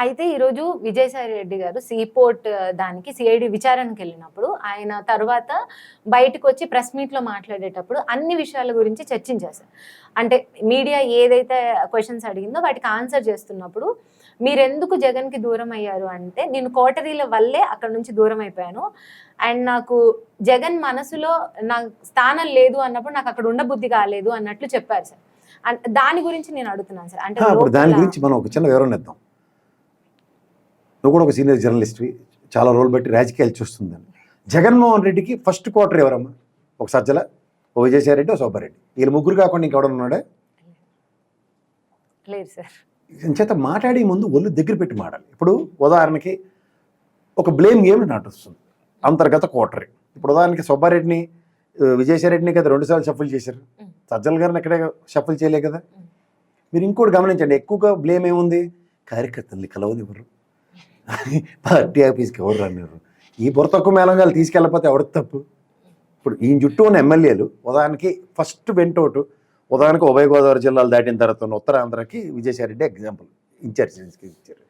అయితే ఈరోజు విజయసాయి రెడ్డి గారు సీపోర్ట్ దానికి సిఐడి విచారణకెళ్ళినప్పుడు, ఆయన తరువాత బయటకొచ్చి ప్రెస్ మీట్‌లో మాట్లాడేటప్పుడు అన్ని విషయాల గురించి చర్చించారు సార్. అంటే మీడియా ఏదైతే క్వెషన్స్ అడిగిందో వాటికి ఆన్సర్ చేస్తున్నప్పుడు, మీరెందుకు జగన్‌కి దూరమయ్యారు అంటే, నేను కోటరీల వల్లే అక్కడి నుంచి దూరమైపోయాను. అండ్ నాకు జగన్ మనసులో నాకు స్థానం లేదు అన్నప్పుడు నాకక్కడ ఉండబుద్ధి కాలేదు అన్నట్లు చెప్పారు సార్. దాని గురించి నేను అడుగుతున్నాను సార్. అంటే ఇప్పుడు దాని గురించి మనం ఒక చిన్న వివరణ ఇద్దాం. నువ్వు కూడా ఒక సీనియర్ జర్నలిస్ట్వి, చాలా రోజులు బట్టి రాజకీయాలు చూస్తుందని. జగన్మోహన్ రెడ్డికి ఫస్ట్ క్వార్టర్ ఎవరమ్మా? ఒక సజ్జల, ఓ విజయసాయి రెడ్డి, ఓ సుబ్బారెడ్డి. వీళ్ళు ముగ్గురు కాకుండా ఇంకెవడన్నా ఉన్నాడా? లేదు సార్. చేత మాట్లాడే ముందు ఒళ్ళు దగ్గర పెట్టి మాట్లాడాలి. ఇప్పుడు ఉదాహరణకి ఒక బ్లేమ్ గేమ్ నడుస్తుంది, అంతర్గత క్వార్టరీ. ఇప్పుడు ఉదాహరణకి సుబ్బారెడ్డిని, విజయసాయి రెడ్డిని కదా 2 సార్లు షఫుల్ చేశారు. సజ్జల గారిని ఎక్కడే షఫుల్ చేయలే కదా. మీరు ఇంకోటి గమనించండి, ఎక్కువగా బ్లేమ్ ఏముంది? కార్యకర్తల్ని కలవనివ్వరు, పార్టీ ఆఫీస్కి ఎవరు రానివ్వరు, ఈ బుర్రతక్కువ మేళంగాలు తీసుకెళ్ళకపోతే ఎవరికి తప్పు? ఇప్పుడు ఈ చుట్టూ ఉన్న ఎమ్మెల్యేలు ఉదాహరణకి ఫస్ట్ వెంటోటు, ఉదాహరణకి ఉభయ గోదావరి జిల్లాలు దాటిన తర్వాత ఉన్న ఉత్తరాంధ్రకి విజయసాయి రెడ్డి ఎగ్జాంపుల్ ఇన్ఛార్జ్ ఇచ్చారు.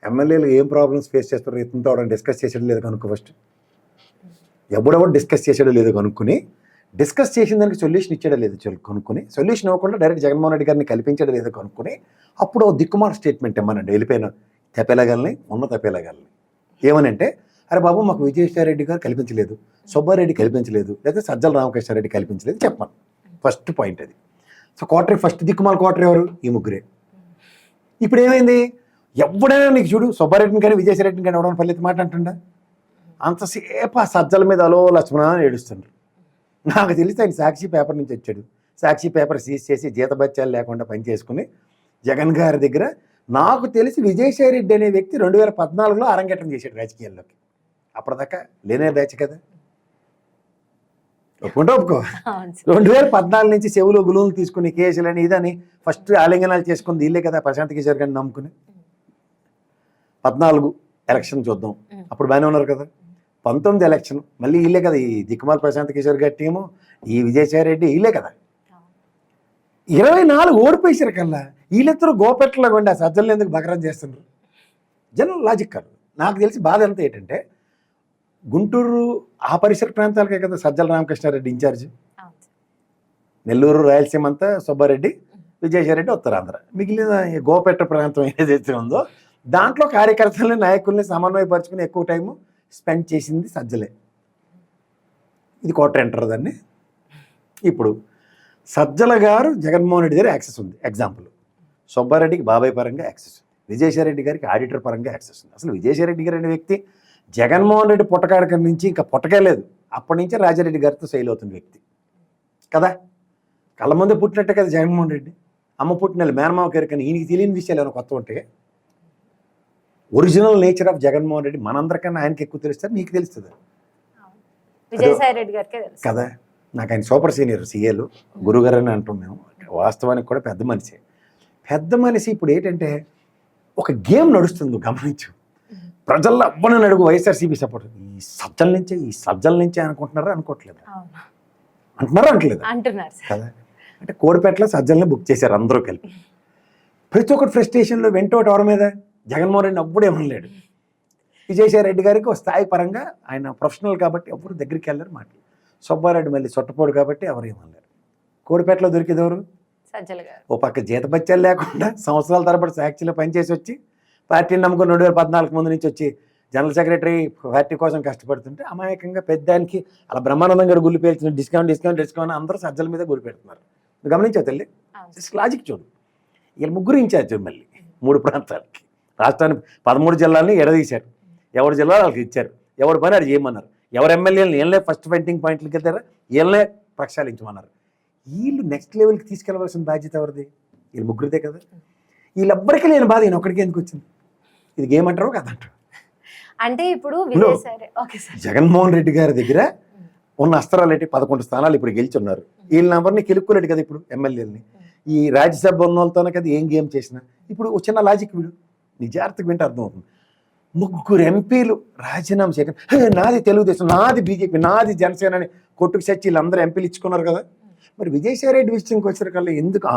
ఎమ్మెల్యేలు ఏం ప్రాబ్లమ్స్ ఫేస్ చేస్తారో ఇతనితో అవడం డిస్కస్ చేసేది లేదు కనుక్కో. ఫస్ట్ ఎవడెవడు డిస్కస్ చేసాడో లేదో కనుక్కుని, డిస్కస్ చేసిన దానికి సొల్యూషన్ ఇచ్చాడో లేదో కనుక్కుని, సొల్యూషన్ ఇవ్వకుండా డైరెక్ట్ జగన్మోహన్ రెడ్డి గారిని కల్పించాడో లేదో కనుక్కుని, అప్పుడు దిక్కుమాల స్టేట్మెంట్ ఇమ్మనండి. వెళ్ళిపోయిన తప్పేలాగాలని ఉన్న తప్పేలాగాలని ఏమనంటే, అరే బాబు మాకు విజయసాయి రెడ్డి గారు కల్పించలేదు, సుబ్బారెడ్డి కల్పించలేదు, లేదా సజ్జల రామకృష్ణారెడ్డి కల్పించలేదు చెప్పాను. ఫస్ట్ పాయింట్ అది. సో క్వార్టర్ ఫస్ట్ దిక్కుమాల క్వార్టర్ ఎవరు? ఈ ముగ్గురే. ఇప్పుడు ఏమైంది? ఎవడైనా నీకు చూడు, సుబ్బారెడ్డిని కానీ విజయసాయి రెడ్డిని కానీ ఎవడైనా ఫలిత మాట అంటుండా? అంతసేపు ఆ సజ్జల మీద అలో లక్ష్మణ ఏడుస్తున్నారు. నాకు తెలిసి ఆయన సాక్షి పేపర్ నుంచి వచ్చాడు. సాక్షి పేపర్ సీజ్ చేసి జీతబత్యాలు లేకుండా పనిచేసుకుని జగన్ గారి దగ్గర, నాకు తెలిసి విజయసాయి రెడ్డి అనే వ్యక్తి 2014లో అరంగేట్రం చేశాడు రాజకీయాల్లోకి. అప్పటిదాకా లేనే బ్యాచ్ కదా, ఒప్పుకో. 2014 నుంచి చెవులో గులువులు తీసుకుని కేసులని ఇదని ఫస్ట్ ఆలింగనాలు చేసుకుంది వీళ్ళే కదా, ప్రశాంత్ కిషోర్ గారిని నమ్ముకుని. 14 ఎలక్షన్ చూద్దాం, అప్పుడు బాగానే ఉన్నారు కదా. 19 ఎలక్షన్ మళ్ళీ వీళ్ళే కదా, ఈ దిక్కుమాల ప్రశాంత్ కిషోర్ గారి టీము, ఈ విజయసాయి రెడ్డి వీళ్ళే కదా. 24 ఓడిపోయారు కల్లా వీళ్ళిద్దరూ గోపెట్టలో కొండి ఆ సజ్జలను ఎందుకు బకరం చేస్తున్నారు? జనరల్ లాజిక్ కాదు. నాకు తెలిసి బాధ ఎంత ఏంటంటే, గుంటూరు ఆ పరిసర ప్రాంతాలకే కదా సజ్జల రామకృష్ణారెడ్డి ఇన్ఛార్జ్. నెల్లూరు రాయలసీమ అంతా సుబ్బారెడ్డి, విజయసాయి రెడ్డి ఉత్తరాంధ్ర. మిగిలిన గోపెట్ట ప్రాంతం ఏదైతే ఉందో దాంట్లో కార్యకర్తలని నాయకుల్ని సమన్వయపరుచుకుని ఎక్కువ టైము స్పెండ్ చేసింది సజ్జలే. ఇది క్వార్టర్ ఎంటర్ దాన్ని. ఇప్పుడు సజ్జల గారు జగన్మోహన్ రెడ్డి దగ్గర యాక్సెస్ ఉంది. ఎగ్జాంపుల్, సుబ్బారెడ్డికి బాబాయ్ పరంగా యాక్సెస్ ఉంది, విజయసాయి రెడ్డి గారికి ఆడిటర్ పరంగా యాక్సెస్ ఉంది. అసలు విజయసాయి రెడ్డి గారు అనే వ్యక్తి జగన్మోహన్ రెడ్డి పుట్టకాడక నుంచి ఇంకా పుట్టకేలేదు, అప్పటి నుంచే రాజారెడ్డి గారితో శైలి అవుతున్న వ్యక్తి కదా. కళ్ళ ముందే పుట్టినట్టే కదా జగన్మోహన్ రెడ్డి. అమ్మ పుట్టిన మేనమావ కేరకని ఈయనకి తెలియని విషయాలు ఏమైనా కొత్త ఉంటే, original nature of Jaganmohan Reddy మనందరికన్నా ఆయనకి ఎక్కువ తెలుస్తుంది, నీకు తెలుస్తుంది కదా. నాకు ఆయన సూపర్ సీనియర్ సీఏలు గురుగారు అని అంటాం మేము. వాస్తవానికి కూడా పెద్ద మనిషి. పెద్ద మనిషి ఇప్పుడు ఏంటంటే ఒక గేమ్ నడుస్తుంది గమనించు. ప్రజల్లో అవ్వని అడుగు వైఎస్ఆర్సీపీ సపోర్ట్, ఈ సజ్జల నుంచే అనుకుంటున్నారా? అనుకోవట్లేదు. అంటున్నారా? అంటలేదు కదా. అంటే కోడిపేటలో సజ్జల్ని బుక్ చేశారు అందరూ కలిపి. ప్రతి ఒక్కటి ఫ్రస్ట్రేషన్లో వెంటోటి ఎవరి మీద? జగన్మోహన్ రెడ్డి అప్పుడు ఏమనలేడు. విజయసాయి రెడ్డి గారికి ఒక స్థాయి పరంగా ఆయన ప్రొఫెషనల్ కాబట్టి ఎవరు దగ్గరికి వెళ్ళారు మాటలు. సుబ్బారెడ్డి మళ్ళీ చుట్టపోడు కాబట్టి ఎవరు ఏమనలేరు. కోడిపేటలో దొరికేది ఎవరు? సజ్జల గారు. ఓ పక్క జీతబత్యాలు లేకుండా సంవత్సరాల తరబడి సాక్షిలో పనిచేసి వచ్చి పార్టీని నమ్ముకుని 2014 ముందు నుంచి వచ్చి జనరల్ సెక్రటరీ పార్టీ కోసం కష్టపడుతుంటే అమాయకంగా పెద్దానికి అలా బ్రహ్మానందం గారు గుళ్ళు పేల్చిన డిస్కౌంట్ అందరూ సజ్జల మీద గురి పెడుతున్నారు. గమనించావు తల్లి? జస్ట్ లాజిక్ చూడు. వీళ్ళు ముగ్గురు ఇన్ఛార్జ్ మళ్ళీ 3 ప్రాంతాలకి. రాష్ట్రానికి 13 జిల్లాలని ఎడదీశారు. ఎవరి జిల్లా వాళ్ళకి ఇచ్చారు. ఎవరి పని అది చేయమన్నారు. ఎవరు ఎమ్మెల్యేలను వీళ్ళే ఫస్ట్ ఫైటింగ్ పాయింట్లకి వెళ్తారా, వీళ్ళనే ప్రక్షాళించమన్నారు. వీళ్ళు నెక్స్ట్ లెవెల్కి తీసుకెళ్లవలసిన బాధ్యత ఎవరిది? వీళ్ళు ముగ్గురిదే కదా. వీళ్ళెవ్వరికీ లేని బాధ ఈయన ఒక్కడికి ఎందుకు వచ్చింది? ఇది గేమ్ అంటారు కదంటారు. అంటే ఇప్పుడు జగన్మోహన్ రెడ్డి గారి దగ్గర ఉన్న అస్త్రాలు ఏంటి? 11 స్థానాలు ఇప్పుడు గెలిచున్నారు. వీళ్ళని ఎవరిని గెలుపుకోలేడు కదా ఇప్పుడు ఎమ్మెల్యేలని. ఈ రాజ్యసభ ఉన్న వాళ్ళతోనే కదా ఏం గేమ్ చేసినా. ఇప్పుడు చిన్న లాజిక్ వీడు నీ జాగ్రత్తగా వింటే అర్థమవుతుంది. 3 ఎంపీలు రాజీనామా చేయడం, నాది తెలుగుదేశం, నాది బీజేపీ, నాది జనసేన అని కొట్టుకు చచ్చి వీళ్ళందరూ ఎంపీలు ఇచ్చుకున్నారు కదా. మరి విజయసాయి రెడ్డి విషయంకి వచ్చేసరికల్లా ఎందుకు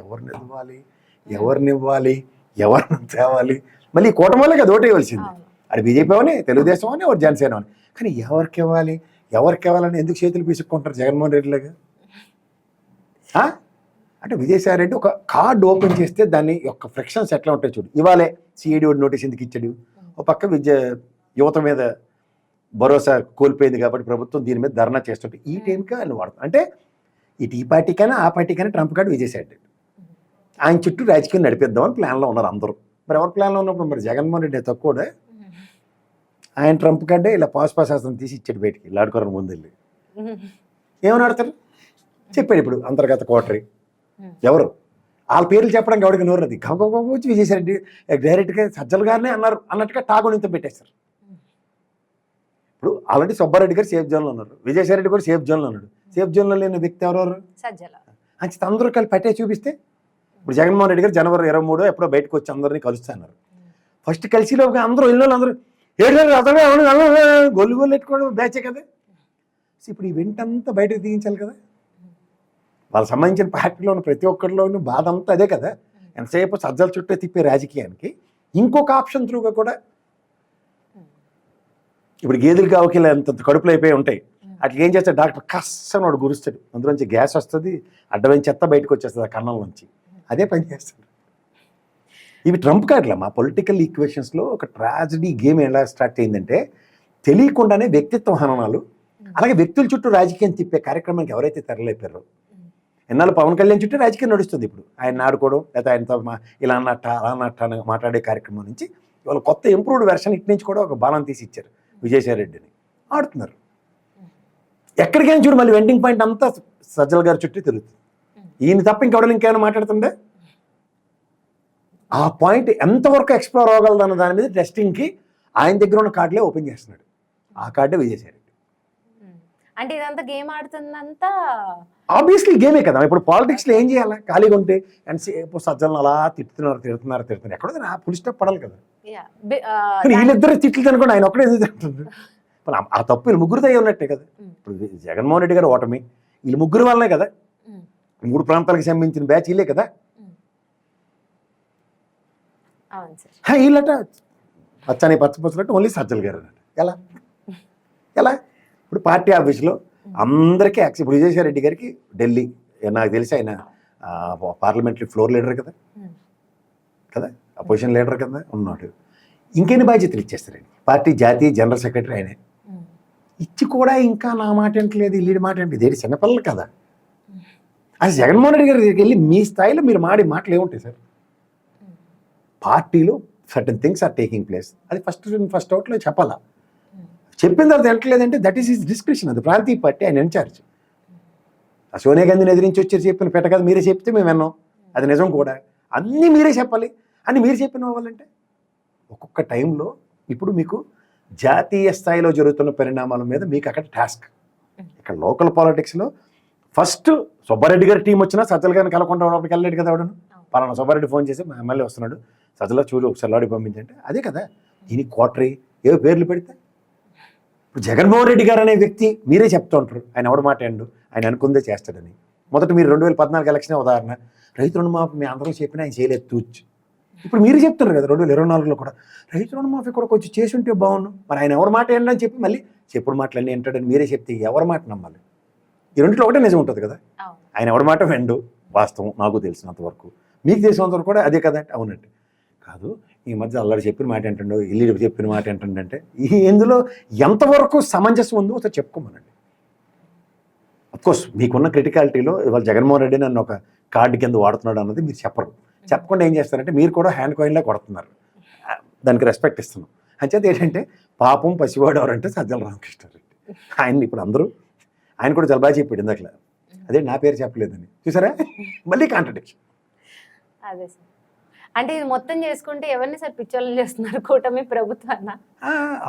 ఎవరిని ఇవ్వాలి, ఎవరిని తేవాలి మళ్ళీ ఈ కూటమి వాళ్ళకి అది ఓటేయవలసింది. అవును. అది బీజేపీ అని, తెలుగుదేశం అని, ఒక జనసేన అని. కానీ ఎవరికి ఇవ్వాలని ఎందుకు చేతులు పీసుకుంటారు జగన్మోహన్ రెడ్డిలాగా? అంటే విజయసాయి రెడ్డి ఒక కార్డు ఓపెన్ చేస్తే దాని యొక్క ఫ్రిక్షన్స్ ఎట్లా ఉంటాయి చూడు. ఇవాళే సిఐడి నోటీస్ ఎందుకు ఇచ్చాడు? ఒక పక్క యువత మీద భరోసా కోల్పోయింది కాబట్టి ప్రభుత్వం దీని మీద ధర్నా చేస్తుంటే ఈ టైంకి ఆయన వాడుతుంది. అంటే ఇటు ఈ పార్టీకైనా ఆ పార్టీకైనా ట్రంప్ కార్డు విజయసాయి రెడ్డి. ఆయన చుట్టూ రాజకీయం నడిపిద్దామని ప్లాన్లో ఉన్నారు అందరూ. మరి ఎవరు ప్లాన్లో ఉన్నప్పుడు మరి జగన్మోహన్ రెడ్డి తక్కువ ఆయన ట్రంప్ కార్డే ఇలా పాశాస్త్రం తీసి ఇచ్చాడు బయటికి లాడుకోవడం ముందెళ్ళి. ఏమని ఆడతారు చెప్పాడు. ఇప్పుడు అంతర్గత కోటరీ ఎవరు వాళ్ళ పేర్లు చెప్పడానికి ఎవరికి నోరు అది వచ్చి విజయసాయి రెడ్డి డైరెక్ట్గా సజ్జల గారినే అన్నారు అన్నట్టుగా టాగోనితో పెట్టేస్తారు. ఇప్పుడు ఆల్రెడీ సుబ్బారెడ్డి గారు సేఫ్ జోన్లో ఉన్నారు, విజయసాయి రెడ్డి కూడా సేఫ్ జోన్లో ఉన్నాడు. సేఫ్ జోన్లో లేని వ్యక్తి ఎవరెవరు? సజ్జల. అంచేత అందరూ కలిపి పట్టే చూపిస్తే ఇప్పుడు జగన్మోహన్ రెడ్డి గారు జనవరి 23 ఎప్పుడో బయటకు వచ్చి అందరినీ కలుస్తున్నారు. ఫస్ట్ కలిసిలోగా అందరూ ఇళ్ళు అందరూ గొల్లు ఎట్టుకోవడం బ్యాచే కదా. ఇప్పుడు ఈ వెంటంతా బయటకు తీయించాలి కదా. వాళ్ళకి సంబంధించిన పార్టీలో ఉన్న ప్రతి ఒక్కరిలోనూ బాధ అంతా అదే కదా. ఎంతసేపు సజ్జల చుట్టూ తిప్పే రాజకీయానికి ఇంకొక ఆప్షన్ త్రూగా కూడా ఇప్పుడు గేదెలు కావకి ఎంత కడుపులు అయిపోయి ఉంటాయి. అట్లా ఏం చేస్తాడు డాక్టర్ కష్టం వాడు గురుస్తాడు, అందులోంచి గ్యాస్ వస్తుంది, అడ్డమైన చెత్త బయటకు వచ్చేస్తుంది ఆ కన్నం నుంచి. అదే పని చేస్తాడు. ఇవి ట్రంప్ కార్డులా మా పొలిటికల్ ఈక్వేషన్స్లో ఒక ట్రాజడీ గేమ్ ఎలా స్టార్ట్ అయిందంటే తెలియకుండానే వ్యక్తిత్వ హననాలు, అలాగే వ్యక్తుల చుట్టూ రాజకీయం తిప్పే కార్యక్రమానికి ఎవరైతే తెరలేపారో. ఎన్నాళ్ళు పవన్ కళ్యాణ్ చుట్టూ రాజకీయం నడుస్తుంది. ఇప్పుడు ఆయన ఆడుకోవడం లేదా ఆయనతో ఇలా అన్నట్ట అలా అన్నట్ట అని మాట్లాడే కార్యక్రమం నుంచి ఇవాళ కొత్త ఇంప్రూవ్డ్ వెర్షన్ ఇటు నుంచి కూడా ఒక బాణం తీసి ఇచ్చారు విజయసాయి రెడ్డిని. ఆడుతున్నారు ఎక్కడికైనా చూడు, మళ్ళీ వెండింగ్ పాయింట్ అంతా సజ్జల గారి చుట్టూ తిరుగుతుంది. ఈయన తప్ప ఇంకెవడలు ఇంకేమైనా మాట్లాడుతుండే ఆ పాయింట్ ఎంతవరకు ఎక్స్ప్లోర్ అవ్వగలదు అన్న దాని మీద టెస్టింగ్కి ఆయన దగ్గర ఉన్న కార్డులే ఓపెన్ చేస్తున్నాడు. ఆ కార్డే విజయసాయి రెడ్డి. అంటే ఇదంతా గేమ్ ఆడుతుందంతా ఆబ్వియస్లీ గేమే కదా. ఇప్పుడు పాలిటిక్స్లో ఏం చేయాలి? ఖాళీగా ఉంటే ఎంతసేపు సజ్జలను అలా తిడుతున్నారు ఎక్కడో ఫుల్ స్టాప్ పడాలి కదా. వీళ్ళిద్దరు తిట్లు తినకుండా ఆయన ఒక్కడే ఎందుకు తింటుంది? ఆ తప్పు వీళ్ళు ముగ్గురు అయ్యి ఉన్నట్టే కదా. ఇప్పుడు జగన్మోహన్ రెడ్డి గారు ఓటమి వీళ్ళు ముగ్గురు వల్లనే కదా. 3 ప్రాంతాలకు సంబంధించిన బ్యాచ్ వీళ్ళే కదా. వీళ్ళట పచ్చని పచ్చపచ్చనట్టు ఓన్లీ సజ్జల గారు అన్నట్టు. ఎలా ఇప్పుడు పార్టీ ఆఫీస్లో అందరికీ యాక్సెప్ట్. ఇప్పుడు విజయసాయి రెడ్డి గారికి ఢిల్లీ నాకు తెలిసి ఆయన పార్లమెంటరీ ఫ్లోర్ లీడర్ కదా అపోజిషన్ లీడర్ కదా ఉన్నాడు. ఇంకెన్ని బాధ్యతలు ఇచ్చేస్తారండి. పార్టీ జాతీయ జనరల్ సెక్రటరీ ఆయనే ఇచ్చి కూడా ఇంకా నా మాట ఏంటలేదు లీడ్ మాట ఏంటి? ఇదేంటి చిన్నపిల్లలు కదా. అది జగన్మోహన్ రెడ్డి గారి దగ్గరికి వెళ్ళి మీ స్థాయిలో మీరు మాటలు ఏముంటాయి సార్? పార్టీలో certain things are taking place, అది ఫస్ట్ అవుట్లో చెప్పాలా. చెప్పిన తర్వాత ఎంటలేదంటే దట్ ఈస్ హిస్ డిస్క్రిప్షన్. అది ప్రాంతీయ పార్టీ, ఆయన ఇన్ఛార్జ్. ఆ సోనియా గాంధీని ఎదిరించి వచ్చి చెప్పిన పెట్టగా మీరే చెప్తే మేము విన్నాం, అది నిజం కూడా. అన్నీ మీరే చెప్పాలి అని మీరు చెప్పిన అవ్వాలంటే ఒక్కొక్క టైంలో ఇప్పుడు మీకు జాతీయ స్థాయిలో జరుగుతున్న పరిణామాల మీద మీకు అక్కడ టాస్క్. ఇక్కడ లోకల్ పాలిటిక్స్లో ఫస్ట్ సుబ్బారెడ్డి గారి టీం వచ్చినా సజ్జల గారిని కలకుండా ఉన్నప్పటికి వెళ్ళలేడు కదా. అవడను పలానా సుబ్బారెడ్డి ఫోన్ చేసి మా ఎమ్మెల్యే వస్తున్నాడు, సజ్జల చూడు ఒకసారి లాడి పంపించంటే అదే కదా. దీనికి కోటరీ ఏవో పేర్లు పెడితే ఇప్పుడు జగన్మోహన్ రెడ్డి గారు అనే వ్యక్తి మీరే చెప్తూ ఉంటారు ఆయన ఎవడ మాట అండు ఆయన అనుకుందే చేస్తాడని. మొదట మీరు 2014 ఎలక్షన్ ఉదాహరణ రైతు రుణమాఫీ మీ అందరూ చెప్పినా ఆయన చేయలేదు తూచు. ఇప్పుడు మీరు చెప్తున్నారు కదా 2024లో కూడా రైతు రుణమాఫీ కూడా కొంచెం చేసి ఉంటే బాగుండు. మరి ఆయన ఎవరి మాట ఏంటని చెప్పి మళ్ళీ చెప్పుడు మాటలన్నీ ఏంటాడని మీరే చెప్తే ఎవరి మాట నమ్మాలి? ఈ రెండింటిలో ఒకటే నిజం ఉంటుంది కదా. ఆయన ఎవరి మాట వెండు వాస్తవం నాకు తెలిసినంతవరకు, మీకు తెలిసినంతవరకు కూడా అదే కదా. అవునండి కాదు ఈ మధ్య అల్లడి చెప్పిన మాట ఏంటండో ఇల్లు చెప్పిన మాట ఏంటంటే ఇందులో ఎంతవరకు సమంజసం ఉందో ఒకసారి చెప్పుకోమనండి. అఫ్కోర్స్ మీకున్న క్రిటికాలిటీలో ఇవాళ జగన్మోహన్ రెడ్డి నన్ను ఒక కార్డు కింద వాడుతున్నాడు అన్నది మీరు చెప్పరు. చెప్పకుండా ఏం చేస్తారంటే మీరు కూడా హ్యాండ్ కాయిన్లా కొడుతున్నారు, దానికి రెస్పెక్ట్ ఇస్తున్నాం. అంచేత ఏంటంటే పాపం పసివాడు ఎవరంటే సజ్జల రామకృష్ణారెడ్డి. ఆయన్ని ఇప్పుడు అందరూ ఆయన కూడా చాలా బాగా చెప్పాడు ఇందాకలా, అదే నా పేరు చెప్పలేదని. చూసారా మళ్ళీ కాంట్రడిక్షన్. అదే సార్, అంటే ఇది మొత్తం చేసుకుంటే ఎవరిని సార్ పిచ్చోళ్ళని చేస్తున్నారు కూటమి ప్రభుత్వాన్ని?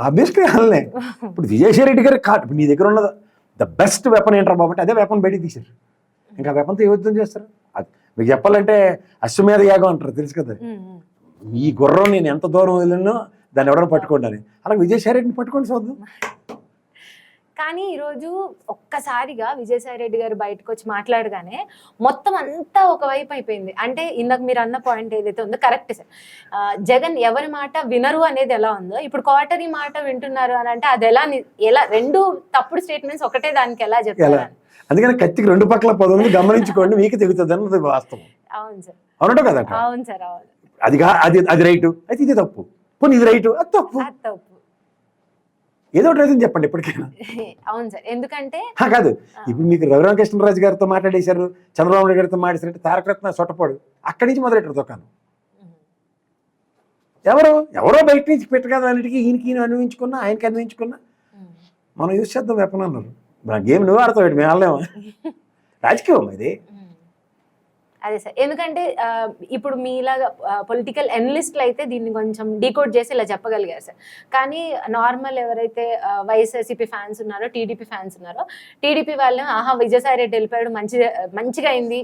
ఆబ్వియస్లీ అలానే. ఇప్పుడు విజయసాయి రెడ్డి గారి కార్డు మీ దగ్గర ఉన్నది ద బెస్ట్ వెపన్ ఏంటారు బాబట్టి అదే వెపన్ బయటికి తీశారు. ఇంకా వెపన్తో ఏ యుద్ధం చేస్తారు? మీకు చెప్పాలంటే అశ్వమేధ యాగం అంటారు తెలుసు కదా. ఈ గుర్రం నేను ఎంత దూరం వెళ్ళినో దాన్ని ఎవరైనా పట్టుకోండి అని, అలా విజయసాయి రెడ్డిని పట్టుకోండి చూద్దాం. కానీ ఈరోజు ఒక్కసారిగా విజయసాయి రెడ్డి గారు బయటకు వచ్చి మాట్లాడగానే మొత్తం అంతా ఒకవైపు అయిపోయింది. అంటే ఇందాక మీరు అన్న పాయింట్ ఏదైతే ఉందో కరెక్ట్ సార్. జగన్ ఎవరి మాట వినరు అనేది ఎలా ఉందో ఇప్పుడు కోటరీ మాట వింటున్నారు అని అంటే అది ఎలా రెండు తప్పుడు స్టేట్మెంట్స్ ఒకటే దానికి ఎలా చెప్తారు? అందుకని కత్తికి రెండు పక్కల పదవులు గమనించుకోండి, మీకు తెగుతుంది అన్నది వాస్తవం. అవును సార్, అవునట్టు కదా? అవును సార్, అవును. అది రైటు అయితే ఇది తప్పు, పోనీ ఇది రైటు అది తప్పు, ఏదో ఒకటి రైతు చెప్పండి ఎప్పటికైనా. అవును సార్, ఎందుకంటే కాదు ఇప్పుడు మీకు రఘురామకృష్ణరాజు గారితో మాట్లాడేశారు, చంద్రబాబు నాయుడు గారితో మాట్లాడేసారంటే తారకరత్న సొట్టపాడు అక్కడి నుంచి మొదలెట్టారు దుకాణం. ఎవరో బయట నుంచి పెట్టగలరు అన్నిటికీ ఈయనకి అన్వయించుకున్నా ఆయనకి అన్వయించుకున్నా మనం యూజ్ చేద్దాం వెపన్ అన్నారు. గేమ్ నువ్వు ఆడతావు, మేము ఆడలేమా? రాజకీయం ఇది. అదే సార్, ఎందుకంటే ఇప్పుడు మీలాగా పొలిటికల్ ఎనలిస్ట్లు అయితే దీన్ని కొంచెం డీకోడ్ చేసి ఇలా చెప్పగలిగారు సార్. కానీ నార్మల్ ఎవరైతే వైఎస్ఆర్సీపీ ఫ్యాన్స్ ఉన్నారో, టీడీపీ ఫ్యాన్స్ ఉన్నారో, టీడీపీ వాళ్ళు విజయసాయి రెడ్డి వెళ్ళిపోయాడు మంచిగా అయింది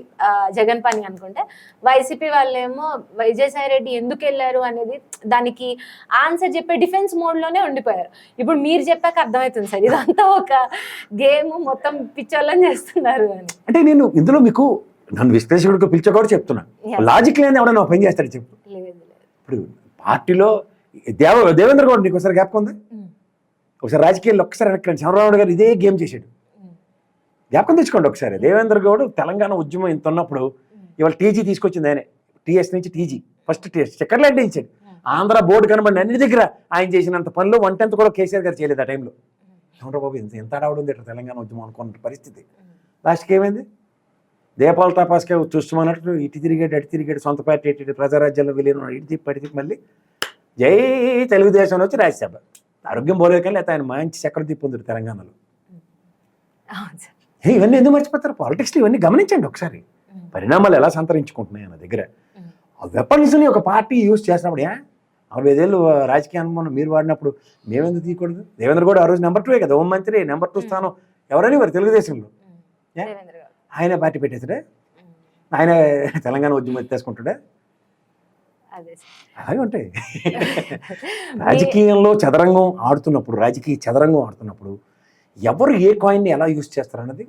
జగన్ పని అనుకుంటే, వైసీపీ వాళ్ళేమో విజయసాయి రెడ్డి ఎందుకు వెళ్ళారు అనేది దానికి ఆన్సర్ చెప్పే డిఫెన్స్ మోడ్లోనే ఉండిపోయారు. ఇప్పుడు మీరు చెప్పాక అర్థమవుతుంది సార్ ఇదంతా ఒక గేమ్, మొత్తం పిచ్చోళ్ళని చేస్తున్నారు అని. అంటే నేను ఇందులో మీకు నన్ను విశ్లేషకుడికి పిలిచా కూడా చెప్తున్నా, లాజిక్ లేని ఎవడన్నా పని చేస్తాడు చెప్పు. ఇప్పుడు పార్టీలో దేవేంద్ర గౌడ్ నీకు ఒకసారి జ్ఞాపకం ఉంది, ఒకసారి రాజకీయాల్లో ఒక్కసారి వెనక్కి చంద్రబాబు గారు ఇదే గేమ్ చేశాడు. జ్ఞాపకం తెచ్చుకోండి ఒకసారి. దేవేంద్ర గౌడ్ తెలంగాణ ఉద్యమం ఇంత ఉన్నప్పుడు ఇవాళ టీజీ తీసుకొచ్చింది ఆయనే, టీఎస్ నుంచి టీజీ ఫస్ట్ టీఎస్ చక్కర్లు అడ్డించాడు. ఆంధ్ర బోర్డు కనబడి అన్ని దగ్గర ఆయన చేసినంత పనులు 1/10 కూడా కేసీఆర్ గారు చేయలేదు ఆ టైంలో. చంద్రబాబు ఎంత ఆడవడం ఉంది తెలంగాణ ఉద్యమం అనుకున్న పరిస్థితి. లాస్ట్కి ఏమైంది? దేపాల తపాస్కే చూస్తామన్నట్టు ఇటు తిరిగాడు అటు తిరిగాడు, సొంత పార్టీ ఎట్టి ప్రజారాజ్యాల్లో వెళ్ళిన ఇటు తిప్పి అటు తిప్పి మళ్ళీ జై తెలుగుదేశం వచ్చి రాజ్యసభ. ఆరోగ్యం పోలేదు కానీ లేకపోతే ఆయన మంచి చక్రం తిప్పి ఉంది తెలంగాణలో. ఇవన్నీ ఎందుకు మర్చిపోతారు? పాలిటిక్స్లో ఇవన్నీ గమనించండి ఒకసారి, పరిణామాలు ఎలా సంతరించుకుంటున్నాయి అన్న దగ్గర. ఆ వెపన్స్ని ఒక పార్టీ యూజ్ చేసినప్పుడు 45 ఏళ్ళు రాజకీయ అనుభవం మీరు వాడినప్పుడు మేమెందుకు తీయకూడదు? దేవేంద్ర గౌడ్ ఆ రోజు నెంబర్ 2 కదా, హోంమంత్రి. నెంబర్ 2 స్థానం ఎవరని వారు తెలుగుదేశంలో. ఆయన పార్టీ పెట్టేసాడే, ఆయన తెలంగాణ ఉద్యమం ఎత్తేసుకుంటాడే. అలాగే ఉంటాయి. రాజకీయంలో చదరంగం ఆడుతున్నప్పుడు, రాజకీయ చదరంగం ఆడుతున్నప్పుడు ఎవరు ఏ కాయిన్ని ఎలా యూజ్ చేస్తారన్నది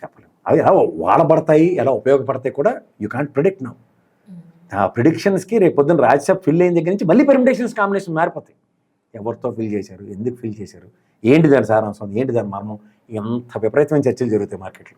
చెప్పలేము. అవి ఎలా వాడబడతాయి, ఎలా ఉపయోగపడతాయి కూడా యూ కాంట్ ప్రిడిక్ట్ నౌ. ఆ ప్రిడిక్షన్స్కి రేపు పొద్దున్న రాజ్యసభ ఫిల్ అయిన దగ్గర నుంచి మళ్ళీ పెర్మిటేషన్స్ కాంబినేషన్ మారిపోతాయి. ఎవరితో ఫిల్ చేశారు, ఎందుకు ఫిల్ చేశారు, ఏంటి దాని సారాంశం, ఏంటి దాని మర్మం, ఎంత విపరీతమైన చర్చలు జరుగుతాయి మార్కెట్లో.